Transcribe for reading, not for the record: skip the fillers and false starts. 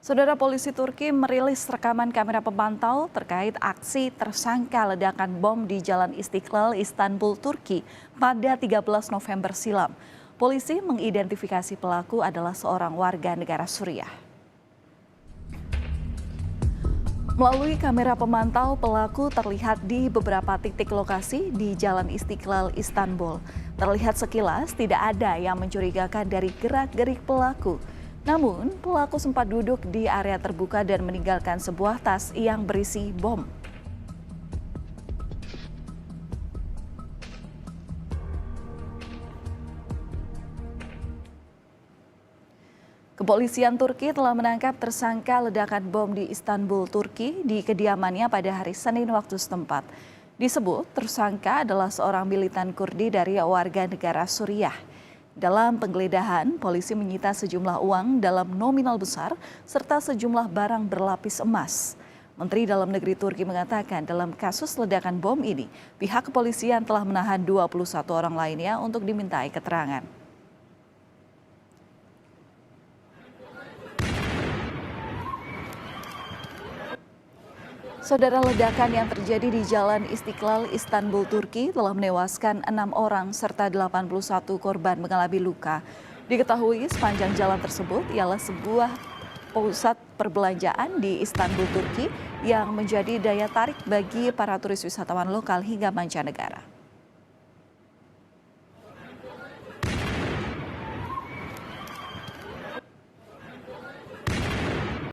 Saudara, polisi Turki merilis rekaman kamera pemantau terkait aksi tersangka ledakan bom di Jalan Istiqlal, Istanbul, Turki pada 13 November silam. Polisi mengidentifikasi pelaku adalah seorang warga negara Suriah. Melalui kamera pemantau, pelaku terlihat di beberapa titik lokasi di Jalan Istiqlal, Istanbul. Terlihat sekilas tidak ada yang mencurigakan dari gerak-gerik pelaku. Namun, pelaku sempat duduk di area terbuka dan meninggalkan sebuah tas yang berisi bom. Kepolisian Turki telah menangkap tersangka ledakan bom di Istanbul, Turki di kediamannya pada hari Senin waktu setempat. Disebut tersangka adalah seorang militan Kurdi dari warga negara Suriah. Dalam penggeledahan, polisi menyita sejumlah uang dalam nominal besar serta sejumlah barang berlapis emas. Menteri Dalam Negeri Turki mengatakan dalam kasus ledakan bom ini, pihak kepolisian telah menahan 21 orang lainnya untuk dimintai keterangan. Saudara, ledakan yang terjadi di Jalan Istiqlal, Istanbul, Turki telah menewaskan 6 orang serta 81 korban mengalami luka. Diketahui sepanjang jalan tersebut ialah sebuah pusat perbelanjaan di Istanbul, Turki yang menjadi daya tarik bagi para turis wisatawan lokal hingga mancanegara.